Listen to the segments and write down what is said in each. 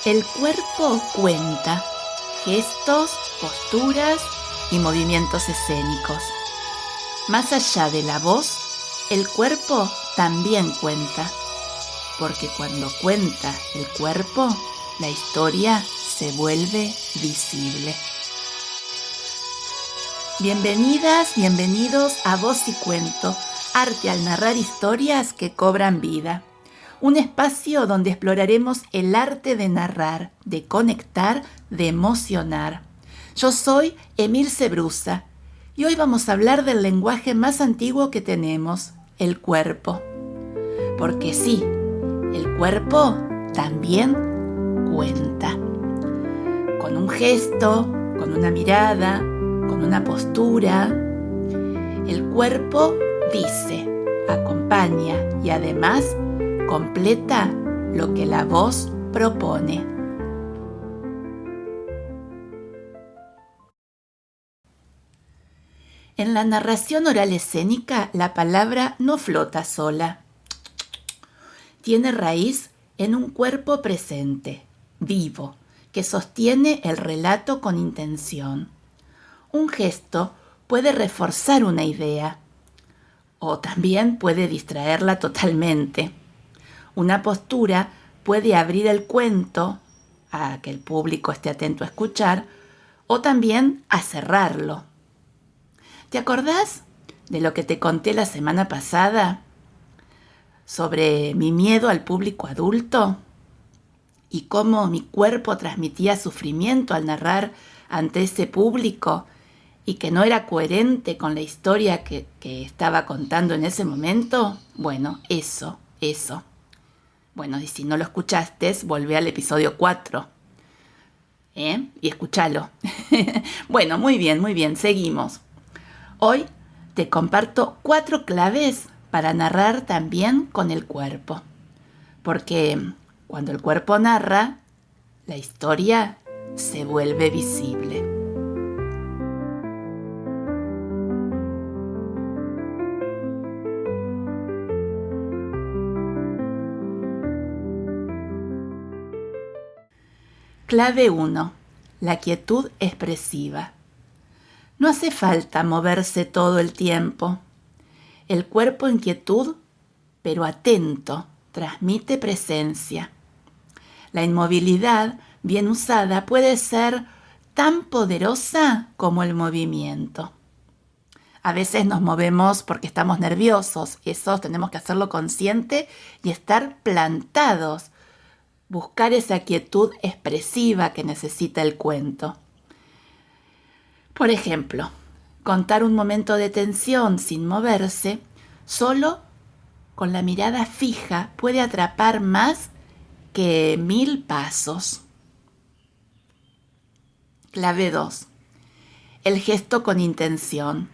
El cuerpo cuenta gestos, posturas y movimientos escénicos. Más allá de la voz, el cuerpo también cuenta, porque cuando cuenta el cuerpo, la historia se vuelve visible. Bienvenidas, bienvenidos a Voz y Cuento, arte al narrar historias que cobran vida. Un espacio donde exploraremos el arte de narrar, de conectar, de emocionar. Yo soy Emilce Brusa y hoy vamos a hablar del lenguaje más antiguo que tenemos, el cuerpo. Porque sí, el cuerpo también cuenta. Con un gesto, con una mirada, con una postura, el cuerpo dice, acompaña y además completa lo que la voz propone. En la narración oral escénica, la palabra no flota sola. Tiene raíz en un cuerpo presente, vivo, que sostiene el relato con intención. Un gesto puede reforzar una idea o también puede distraerla totalmente. Una postura puede abrir el cuento a que el público esté atento a escuchar o también a cerrarlo. ¿Te acordás de lo que te conté la semana pasada sobre mi miedo al público adulto y cómo mi cuerpo transmitía sufrimiento al narrar ante ese público y que no era coherente con la historia que estaba contando en ese momento? Bueno, eso. Bueno, y si no lo escuchaste, volvé al episodio 4. Y escúchalo. Bueno, muy bien, seguimos. Hoy te comparto 4 claves para narrar también con el cuerpo. Porque cuando el cuerpo narra, la historia se vuelve visible. Clave 1. La quietud expresiva. No hace falta moverse todo el tiempo. El cuerpo en quietud, pero atento, transmite presencia. La inmovilidad, bien usada, puede ser tan poderosa como el movimiento. A veces nos movemos porque estamos nerviosos. Eso tenemos que hacerlo consciente y estar plantados. Buscar esa quietud expresiva que necesita el cuento. Por ejemplo, contar un momento de tensión sin moverse, solo con la mirada fija puede atrapar más que 1000 pasos. Clave 2. El gesto con intención.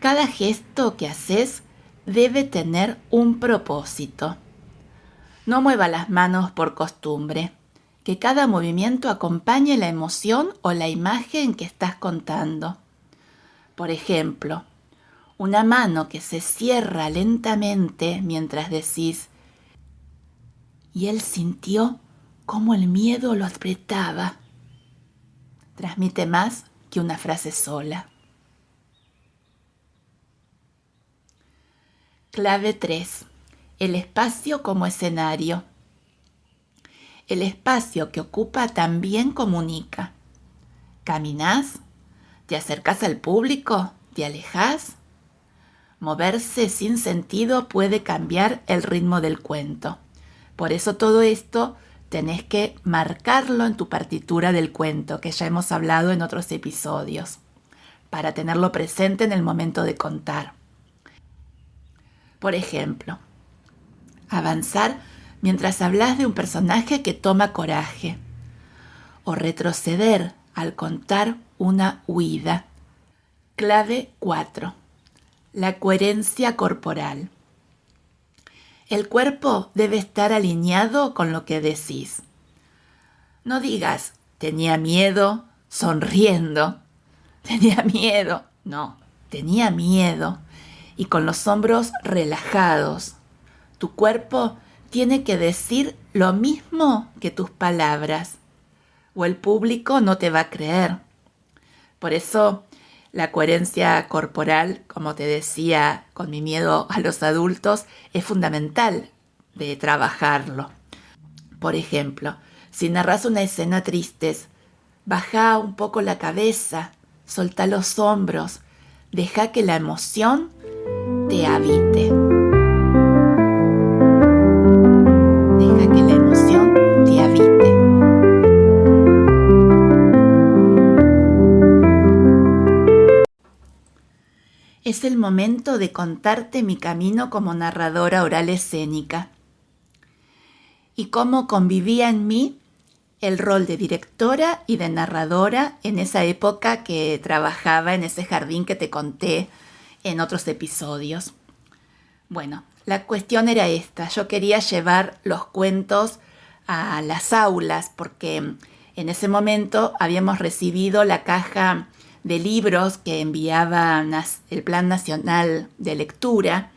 Cada gesto que haces debe tener un propósito. No mueva las manos por costumbre. Que cada movimiento acompañe la emoción o la imagen que estás contando. Por ejemplo, una mano que se cierra lentamente mientras decís, y él sintió cómo el miedo lo apretaba. Transmite más que una frase sola. Clave 3. El espacio como escenario. El espacio que ocupa también comunica. ¿Caminás? ¿Te acercás al público? ¿Te alejás? Moverse sin sentido puede cambiar el ritmo del cuento. Por eso todo esto tenés que marcarlo en tu partitura del cuento, que ya hemos hablado en otros episodios, para tenerlo presente en el momento de contar. Por ejemplo, avanzar mientras hablas de un personaje que toma coraje, o retroceder al contar una huida. Clave 4. La coherencia corporal. El cuerpo debe estar alineado con lo que decís. No digas, tenía miedo, sonriendo. Tenía miedo. No, tenía miedo. Y con los hombros relajados. Tu cuerpo tiene que decir lo mismo que tus palabras, o el público no te va a creer. Por eso la coherencia corporal, como te decía, con mi miedo a los adultos, es fundamental de trabajarlo. Por ejemplo, si narras una escena triste, baja un poco la cabeza, solta los hombros, deja que la emoción te habite. Deja que la emoción te habite. Es el momento de contarte mi camino como narradora oral escénica y cómo convivía en mí el rol de directora y de narradora en esa época que trabajaba en ese jardín que te conté en otros episodios. Bueno, la cuestión era esta. Yo quería llevar los cuentos a las aulas porque en ese momento habíamos recibido la caja de libros que enviaba el Plan Nacional de Lectura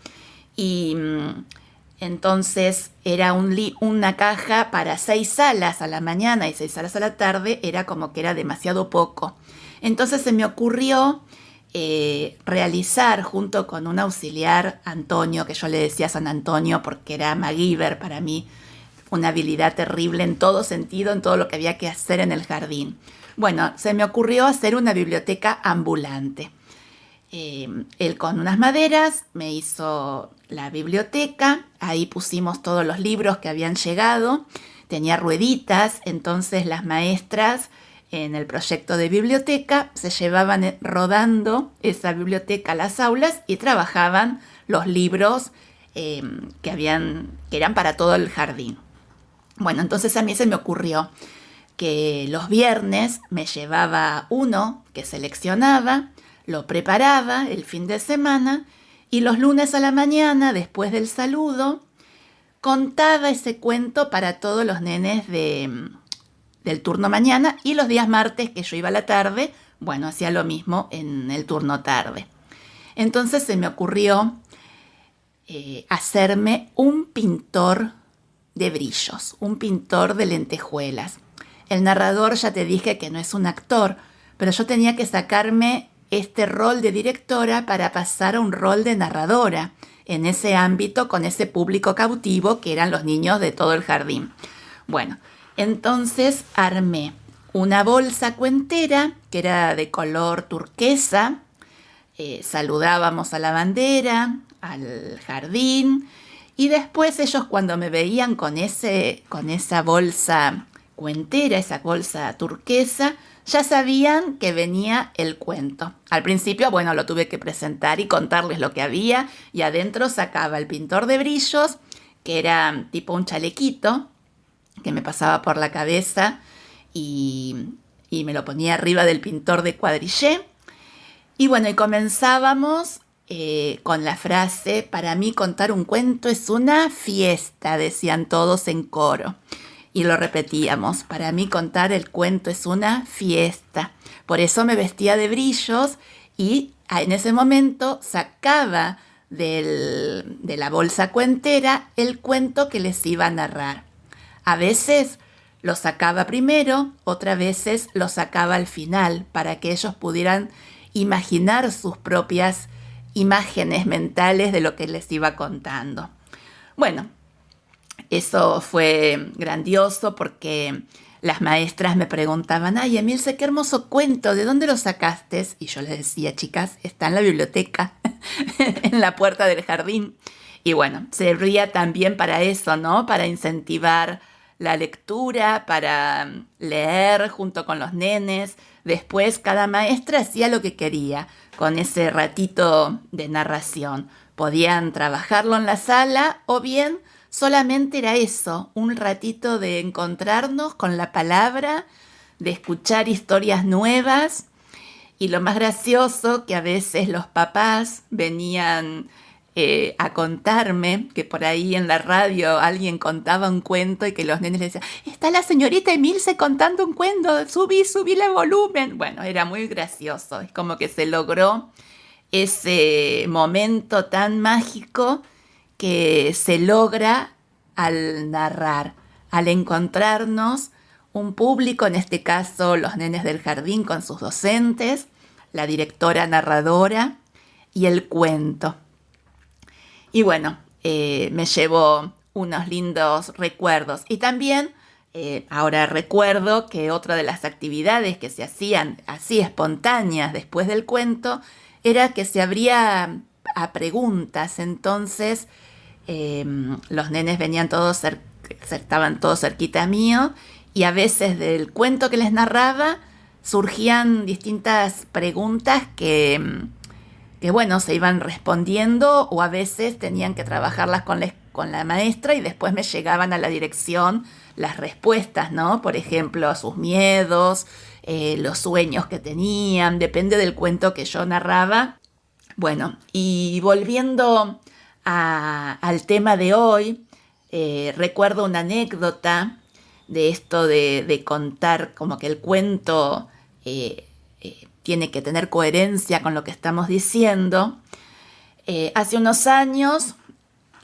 y entonces era una caja para 6 salas a la mañana y 6 salas a la tarde, era como que era demasiado poco. Entonces se me ocurrió realizar junto con un auxiliar, Antonio, que yo le decía San Antonio porque era MacGyver para mí, una habilidad terrible en todo sentido, en todo lo que había que hacer en el jardín. Bueno, se me ocurrió hacer una biblioteca ambulante. Él con unas maderas me hizo la biblioteca, ahí pusimos todos los libros que habían llegado, tenía rueditas, entonces las maestras en el proyecto de biblioteca se llevaban rodando esa biblioteca a las aulas y trabajaban los libros que eran para todo el jardín. Bueno, entonces a mí se me ocurrió que los viernes me llevaba uno que seleccionaba, lo preparaba el fin de semana y los lunes a la mañana, después del saludo, contaba ese cuento para todos los nenes del turno mañana y los días martes que yo iba a la tarde, bueno, hacía lo mismo en el turno tarde. Entonces se me ocurrió hacerme un pintor de brillos, un pintor de lentejuelas. El narrador ya te dije que no es un actor, pero yo tenía que sacarme este rol de directora para pasar a un rol de narradora en ese ámbito con ese público cautivo que eran los niños de todo el jardín. Bueno, entonces armé una bolsa cuentera que era de color turquesa, saludábamos a la bandera, al jardín y después ellos cuando me veían con esa bolsa cuentera, esa bolsa turquesa, ya sabían que venía el cuento. Al principio, bueno, lo tuve que presentar y contarles lo que había y adentro sacaba el pintor de brillos, que era tipo un chalequito que me pasaba por la cabeza y me lo ponía arriba del pintor de cuadrillé. Y bueno, y comenzábamos con la frase, para mí contar un cuento es una fiesta, decían todos en coro. Y lo repetíamos, para mí contar el cuento es una fiesta. Por eso me vestía de brillos y en ese momento sacaba de la bolsa cuentera el cuento que les iba a narrar. A veces lo sacaba primero, otras veces lo sacaba al final para que ellos pudieran imaginar sus propias imágenes mentales de lo que les iba contando. Bueno, eso fue grandioso porque las maestras me preguntaban, ay, Emilce, qué hermoso cuento, ¿de dónde lo sacaste? Y yo les decía, chicas, está en la biblioteca, en la puerta del jardín. Y bueno, servía también para eso, ¿no? Para incentivar la lectura, para leer junto con los nenes. Después cada maestra hacía lo que quería con ese ratito de narración. Podían trabajarlo en la sala o bien solamente era eso, un ratito de encontrarnos con la palabra, de escuchar historias nuevas. Y lo más gracioso, que a veces los papás venían a contarme que por ahí en la radio alguien contaba un cuento y que los nenes le decían, está la señorita Emilce contando un cuento, subí el volumen. Bueno, era muy gracioso, es como que se logró ese momento tan mágico que se logra al narrar, al encontrarnos un público, en este caso los nenes del jardín con sus docentes, la directora narradora y el cuento. Y bueno, me llevo unos lindos recuerdos. Y también ahora recuerdo que otra de las actividades que se hacían así espontáneas después del cuento era que se abría a preguntas. Entonces los nenes venían todos, estaban todos cerquita mío, y a veces del cuento que les narraba surgían distintas preguntas que bueno, se iban respondiendo, o a veces tenían que trabajarlas con la maestra y después me llegaban a la dirección las respuestas, ¿no? Por ejemplo, sus miedos, los sueños que tenían, depende del cuento que yo narraba. Bueno, y volviendo al tema de hoy, recuerdo una anécdota de esto de contar como que el cuento tiene que tener coherencia con lo que estamos diciendo. Hace unos años,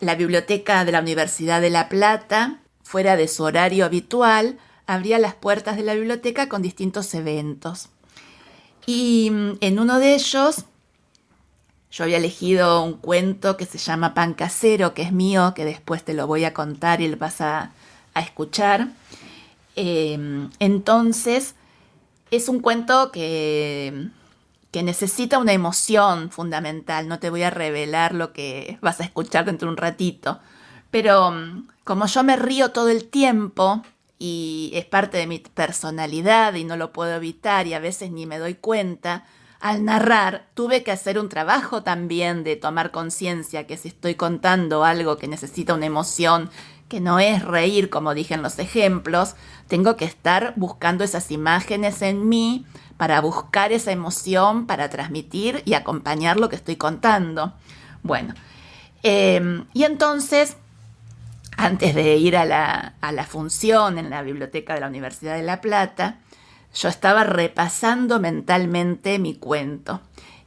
la biblioteca de la Universidad de La Plata, fuera de su horario habitual, abría las puertas de la biblioteca con distintos eventos. Y en uno de ellos, yo había elegido un cuento que se llama Pan Casero, que es mío, que después te lo voy a contar y lo vas a escuchar. Entonces, es un cuento que necesita una emoción fundamental. No te voy a revelar lo que vas a escuchar dentro de un ratito. Pero como yo me río todo el tiempo y es parte de mi personalidad y no lo puedo evitar y a veces ni me doy cuenta, al narrar tuve que hacer un trabajo también de tomar conciencia que si estoy contando algo que necesita una emoción, que no es reír, como dije en los ejemplos, tengo que estar buscando esas imágenes en mí para buscar esa emoción, para transmitir y acompañar lo que estoy contando. Bueno, y entonces, antes de ir a la función en la biblioteca de la Universidad de La Plata, yo estaba repasando mentalmente mi cuento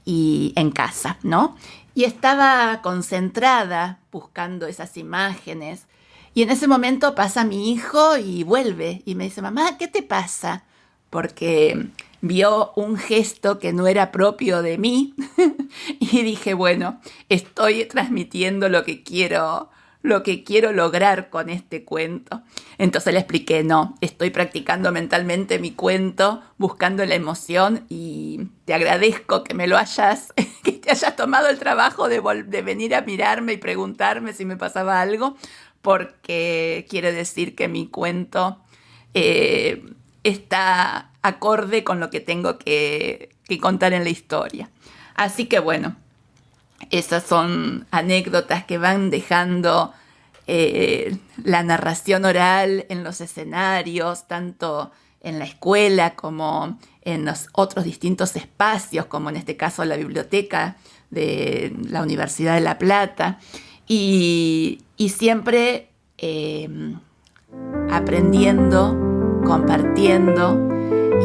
y en casa, ¿no? Y estaba concentrada buscando esas imágenes. Y en ese momento pasa mi hijo y vuelve y me dice, mamá, ¿qué te pasa? Porque vio un gesto que no era propio de mí y dije, bueno, estoy transmitiendo lo que quiero lograr con este cuento. Entonces le expliqué, no, estoy practicando mentalmente mi cuento, buscando la emoción y te agradezco que que te hayas tomado el trabajo de venir a mirarme y preguntarme si me pasaba algo, porque quiere decir que mi cuento está acorde con lo que tengo que contar en la historia. Así que bueno, esas son anécdotas que van dejando la narración oral en los escenarios, tanto en la escuela como en los otros distintos espacios, como en este caso la biblioteca de la Universidad de La Plata, y siempre aprendiendo, compartiendo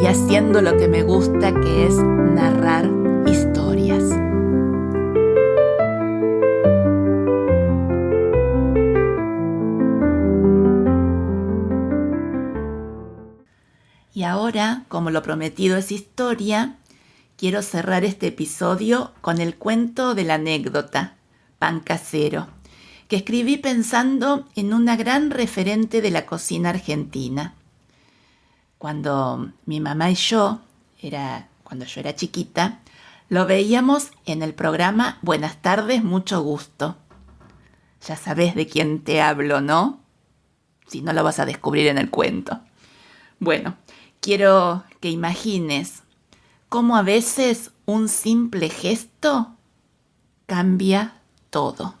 y haciendo lo que me gusta, que es narrar historias. Y ahora, como lo prometido es historia, quiero cerrar este episodio con el cuento de la anécdota, Pan Casero, que escribí pensando en una gran referente de la cocina argentina. Cuando mi mamá y cuando yo era chiquita, lo veíamos en el programa Buenas tardes, mucho gusto. Ya sabes de quién te hablo, ¿no? Si no, lo vas a descubrir en el cuento. Bueno, quiero que imagines cómo a veces un simple gesto cambia todo.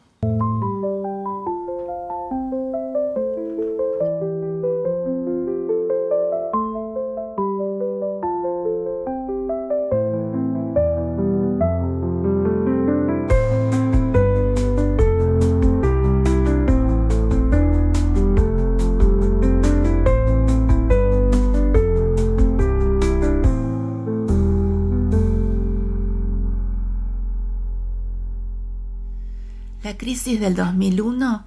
La crisis del 2001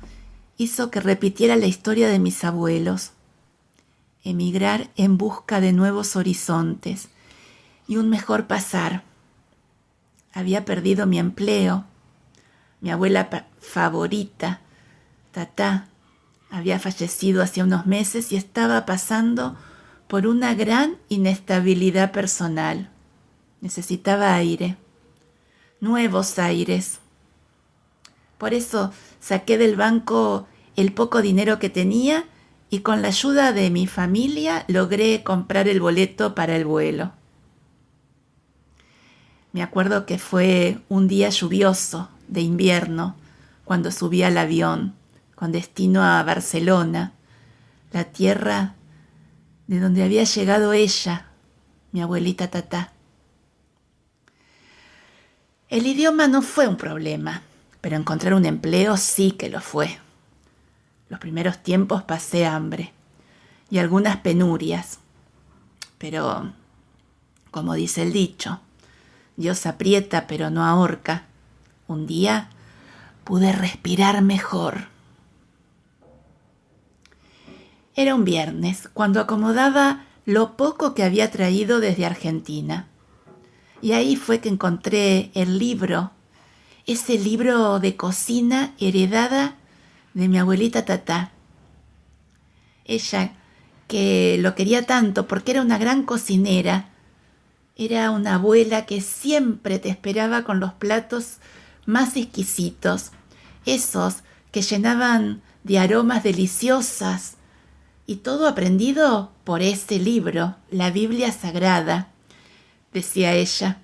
hizo que repitiera la historia de mis abuelos. Emigrar en busca de nuevos horizontes y un mejor pasar. Había perdido mi empleo. Mi abuela favorita, Tatá, había fallecido hace unos meses y estaba pasando por una gran inestabilidad personal. Necesitaba aire, nuevos aires. Por eso saqué del banco el poco dinero que tenía y con la ayuda de mi familia logré comprar el boleto para el vuelo. Me acuerdo que fue un día lluvioso de invierno cuando subí al avión con destino a Barcelona, la tierra de donde había llegado ella, mi abuelita Tatá. El idioma no fue un problema, pero encontrar un empleo sí que lo fue. Los primeros tiempos pasé hambre y algunas penurias, pero, como dice el dicho, Dios aprieta pero no ahorca. Un día pude respirar mejor. Era un viernes, cuando acomodaba lo poco que había traído desde Argentina. Y ahí fue que encontré el libro, ese libro de cocina heredada de mi abuelita Tatá. Ella, que lo quería tanto porque era una gran cocinera, era una abuela que siempre te esperaba con los platos más exquisitos, esos que llenaban de aromas deliciosas, y todo aprendido por ese libro, la Biblia Sagrada, decía ella,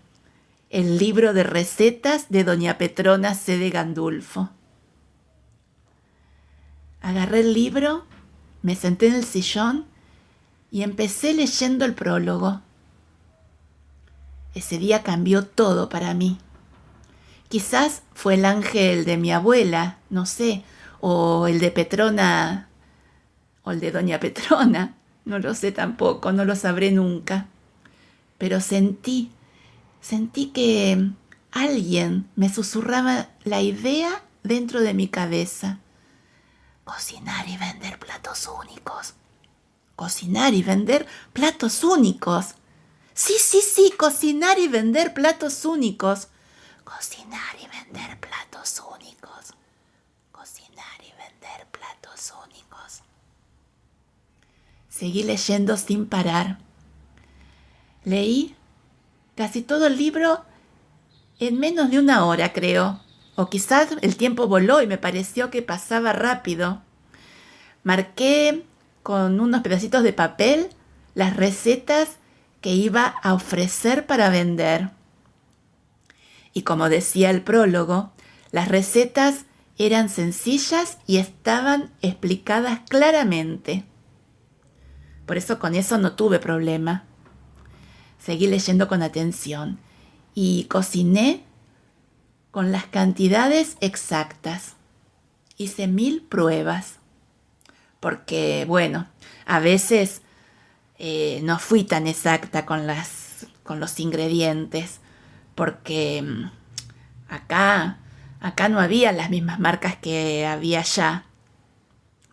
el libro de recetas de doña Petrona C. de Gandulfo. Agarré el libro, me senté en el sillón y empecé leyendo el prólogo. Ese día cambió todo para mí. Quizás fue el ángel de mi abuela, no sé, o el de Petrona, o el de doña Petrona, no lo sé tampoco, no lo sabré nunca. Pero sentí que alguien me susurraba la idea dentro de mi cabeza. Cocinar y vender platos únicos. Cocinar y vender platos únicos. Sí, cocinar y vender platos únicos. Cocinar y vender platos únicos. Cocinar y vender platos únicos. Seguí leyendo sin parar. Leí casi todo el libro en menos de una hora, creo. O quizás el tiempo voló y me pareció que pasaba rápido. Marqué con unos pedacitos de papel las recetas que iba a ofrecer para vender. Y como decía el prólogo, las recetas eran sencillas y estaban explicadas claramente. Por eso con eso no tuve problema. Seguí leyendo con atención y cociné con las cantidades exactas. Hice 1000 pruebas. Porque, bueno, a veces no fui tan exacta con los ingredientes. Porque acá no había las mismas marcas que había allá.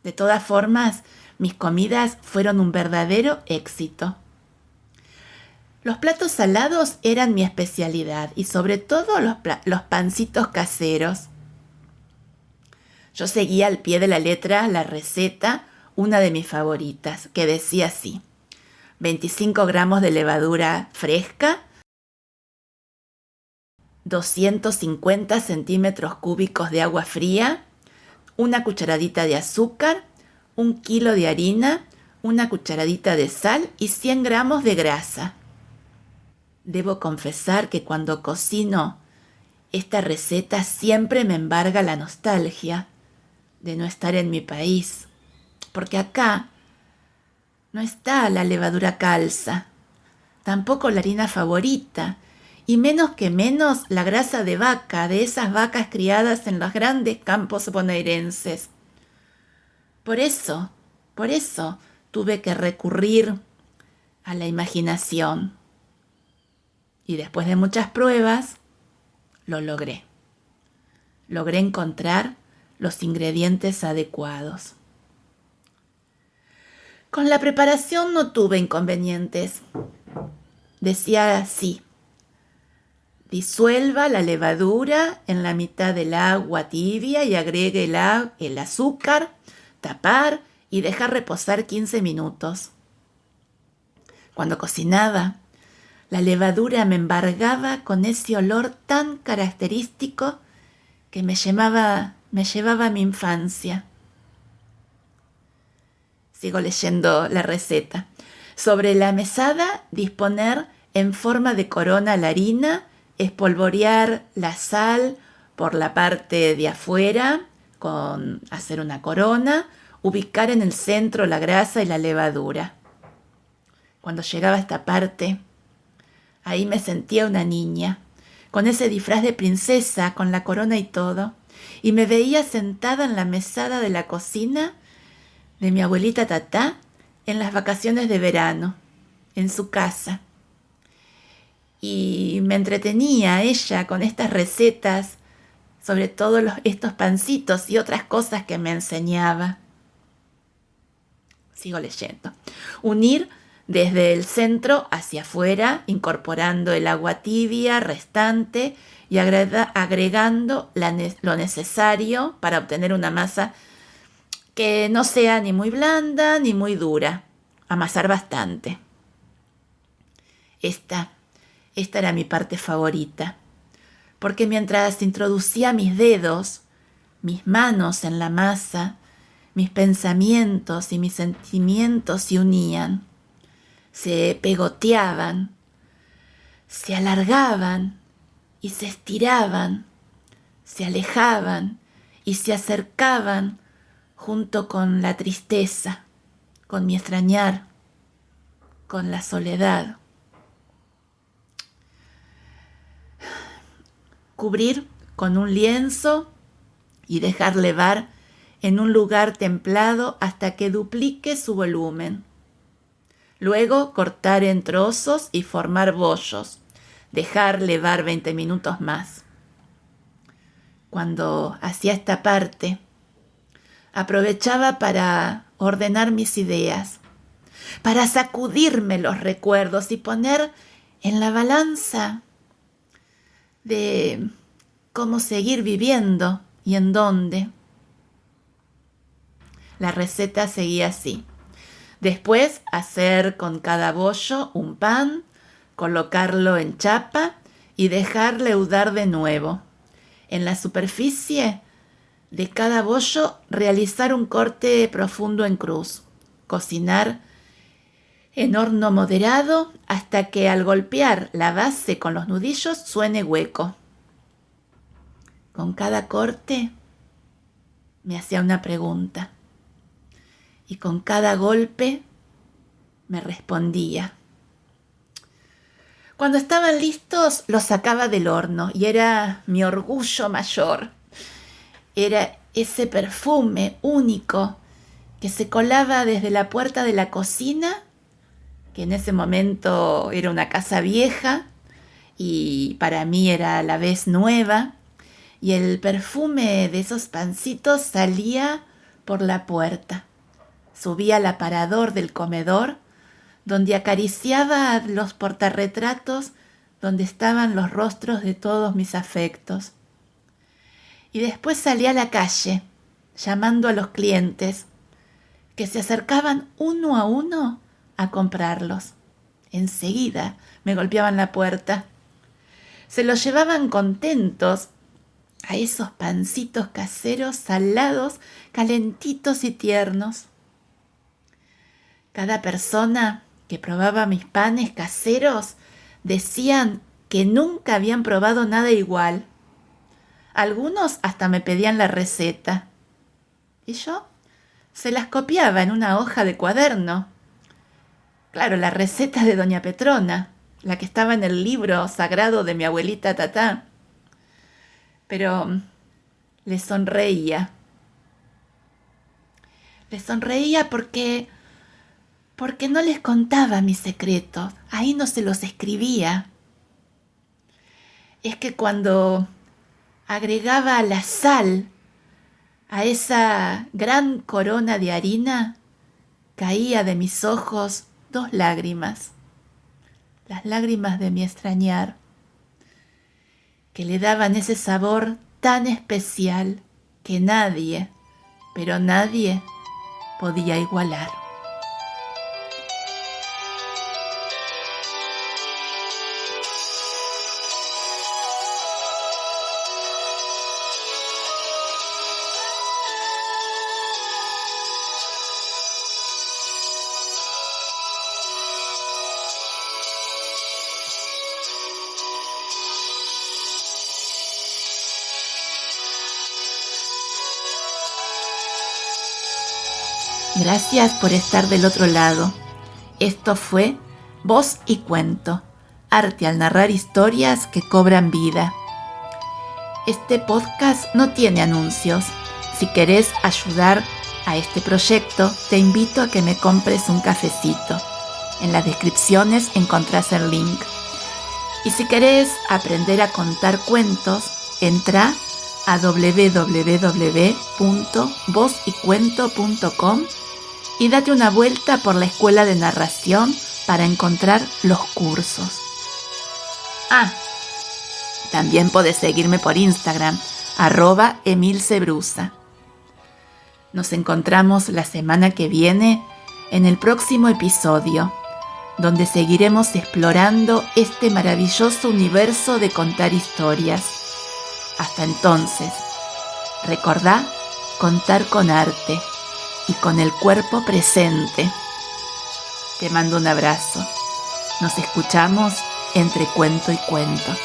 De todas formas, mis comidas fueron un verdadero éxito. Los platos salados eran mi especialidad y sobre todo los pancitos caseros. Yo seguía al pie de la letra la receta, una de mis favoritas, que decía así: 25 gramos de levadura fresca, 250 centímetros cúbicos de agua fría, una cucharadita de azúcar, 1 kilo de harina, una cucharadita de sal y 100 gramos de grasa. Debo confesar que cuando cocino esta receta siempre me embarga la nostalgia de no estar en mi país, porque acá no está la levadura calza, tampoco la harina favorita, y menos que menos la grasa de vaca, de esas vacas criadas en los grandes campos bonaerenses. Por eso tuve que recurrir a la imaginación. Y después de muchas pruebas, lo logré. Logré encontrar los ingredientes adecuados. Con la preparación no tuve inconvenientes. Decía así: disuelva la levadura en la mitad del agua tibia y agregue el azúcar, tapar y dejar reposar 15 minutos. Cuando cocinaba, la levadura me embargaba con ese olor tan característico que me llevaba a mi infancia. Sigo leyendo la receta. Sobre la mesada, disponer en forma de corona la harina, espolvorear la sal por la parte de afuera con hacer una corona, ubicar en el centro la grasa y la levadura. Cuando llegaba a esta parte, ahí me sentía una niña, con ese disfraz de princesa, con la corona y todo, y me veía sentada en la mesada de la cocina de mi abuelita Tatá en las vacaciones de verano, en su casa. Y me entretenía ella con estas recetas, sobre todo estos pancitos y otras cosas que me enseñaba. Sigo leyendo. Unir desde el centro hacia afuera, incorporando el agua tibia restante y agregando lo necesario para obtener una masa que no sea ni muy blanda ni muy dura. Amasar bastante. Esta era mi parte favorita, porque mientras introducía mis dedos, mis manos en la masa, mis pensamientos y mis sentimientos se unían, se pegoteaban, se alargaban y se estiraban, se alejaban y se acercaban junto con la tristeza, con mi extrañar, con la soledad. Cubrir con un lienzo y dejar levar en un lugar templado hasta que duplique su volumen. Luego cortar en trozos y formar bollos. Dejar levar 20 minutos más. Cuando hacía esta parte, aprovechaba para ordenar mis ideas, para sacudirme los recuerdos y poner en la balanza de cómo seguir viviendo y en dónde. La receta seguía así. Después, hacer con cada bollo un pan, colocarlo en chapa y dejar leudar de nuevo. En la superficie de cada bollo, realizar un corte profundo en cruz. Cocinar en horno moderado hasta que al golpear la base con los nudillos suene hueco. Con cada corte me hacía una pregunta y con cada golpe me respondía. Cuando estaban listos los sacaba del horno y era mi orgullo mayor. Era ese perfume único que se colaba desde la puerta de la cocina, que en ese momento era una casa vieja y para mí era a la vez nueva, y el perfume de esos pancitos salía por la puerta. Subía al aparador del comedor, donde acariciaba los portarretratos donde estaban los rostros de todos mis afectos. Y después salía a la calle, llamando a los clientes, que se acercaban uno a uno a comprarlos. Enseguida me golpeaban la puerta. Se los llevaban contentos a esos pancitos caseros, salados, calentitos y tiernos. Cada persona que probaba mis panes caseros decían que nunca habían probado nada igual. Algunos hasta me pedían la receta. Y yo se las copiaba en una hoja de cuaderno. Claro, la receta de doña Petrona, la que estaba en el libro sagrado de mi abuelita Tatá. Pero le sonreía. Le sonreía porque no les contaba mis secretos. Ahí no se los escribía. Es que cuando agregaba la sal A esa gran corona de harina caía de mis ojos 2 lágrimas, las lágrimas de mi extrañar, que le daban ese sabor tan especial que nadie, pero nadie podía igualar. Gracias por estar del otro lado. Esto fue Voz y Cuento, arte al narrar historias que cobran vida. Este podcast no tiene anuncios. Si querés ayudar a este proyecto, te invito a que me compres un cafecito. En las descripciones encontrás el link. Y si querés aprender a contar cuentos, entra a www.vozycuento.com y date una vuelta por la escuela de narración para encontrar los cursos. También podés seguirme por Instagram, @emilcebrusa. Nos encontramos la semana que viene en el próximo episodio, donde seguiremos explorando este maravilloso universo de contar historias. Hasta entonces, recordá contar con arte y con el cuerpo presente. Te mando un abrazo. Nos escuchamos entre cuento y cuento.